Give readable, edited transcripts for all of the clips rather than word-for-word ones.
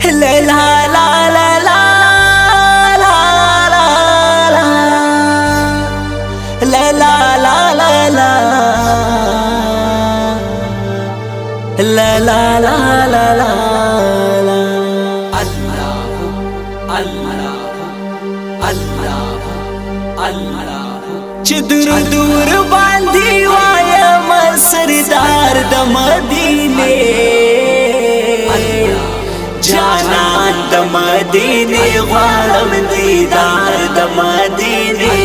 لا لا لا لا لا لا لا لا لا لا لا لا لا لا لا لا چدر دور باندی وایم سردار د مدینه جانان د مدینه غواړم دیدار د مدینه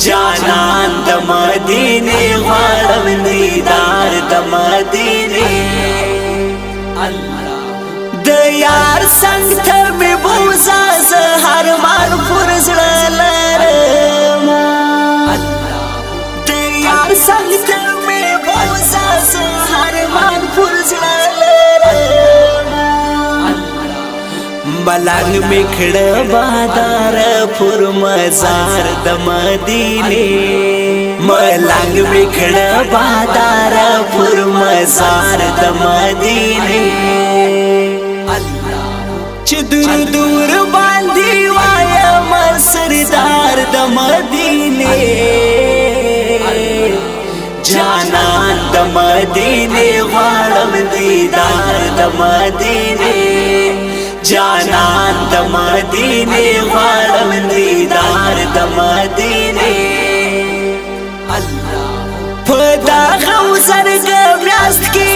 جانان د مدینه غواړم دیدار د مدینه د یار څنګ ته مې بوزا زه هر مان پر زړه لرم د یار څنګ ته مې بوزا زه هر مان پر زړه لرم ملنګ مې کړه بادار پر مزار د مدینه ملنګ مې کړه بادار پر مزار د مدینه چدر دور باندی وایم سردار د مدینه جانان د مدینه غواړم دیدار د مدینه جانان د مدینه غواړم دیدار د مدینه پدا غوزر میاست کی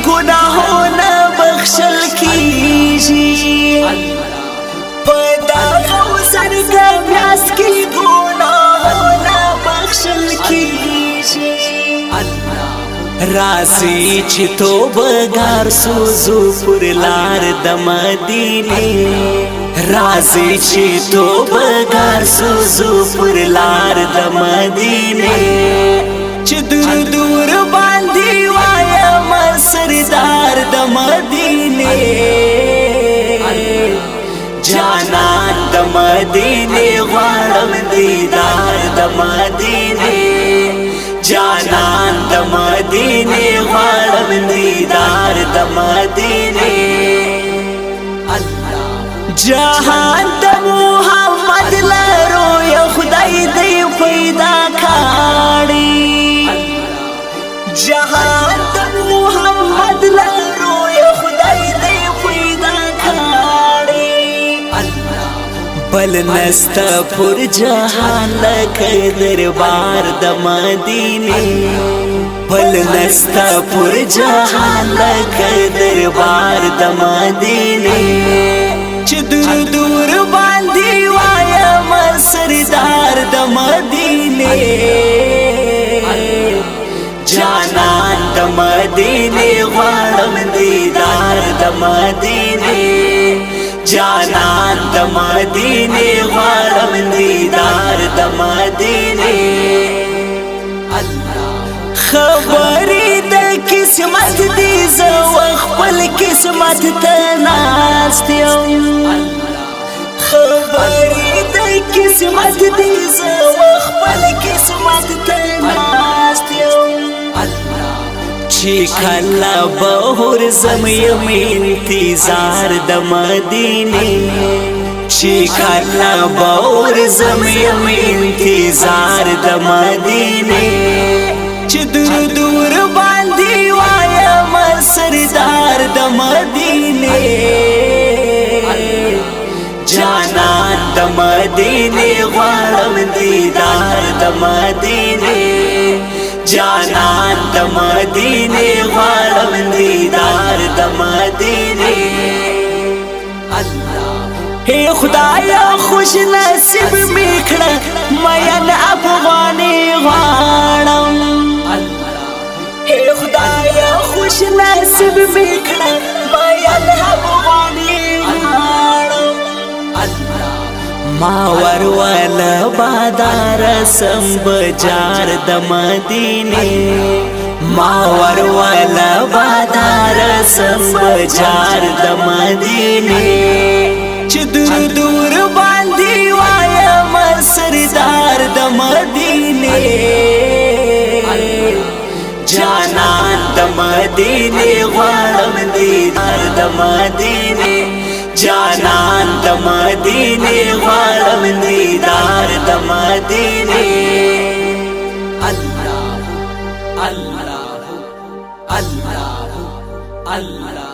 گناهونه بخشل کیږي پدا غوزر میاست کی گناهونه بخشل کیږي راسی چې توبګار سوزو پر لار د مدینه راسی چې توبګار سوزو پر لار د مدینه چې دور دور باندې وایم سردار د مدینه جانان د مدینه غواړم دیدار د مدینه جانان د مدینه غواړم دیدار د مدینه جهان د محمد لرو یا خدای دې پیدا کړي جهان د محمد لرو یا خدای دې پیدا کړي بل نستا پر جهان لکه دربار د مدینه بل نستا پر جهان لکه دربار د مدینه چې دور دور باندې وایم سردار د مدینه جانان د مدینه غواړم دیدار د مدینه جانان د مدینه غواړم دیدار د مدینه خبرې د قسمت دي زه خپل قسمت ته ناست یم خبرې د قسمت دي زه خپل قسمت ته ناست یم چې کله بهر زم یم انتظار د مدینه چې کله بهر زم یم انتظار د مدینه چې دور دور باندې وایم سردار د مدینه جانان د مدینه غواړم دیدار د مدینه جانان د مدینه غواړم دیدار د مدینه اے خدایا خوش نصیب میکړه مین افغاني غواړم اے خدایا خوش نصیب میکړه مین افغاني غواړم ما ورواله بادار سم بجار د مدینه ما ورواله بادار سم بجار د مدینه چې دور دور باندې وایم سردار د مدینه جانان د مدینه غواړم دیدار د مدینه جانان د مدینه غواړم دیدار د مدینه الله الله الله الله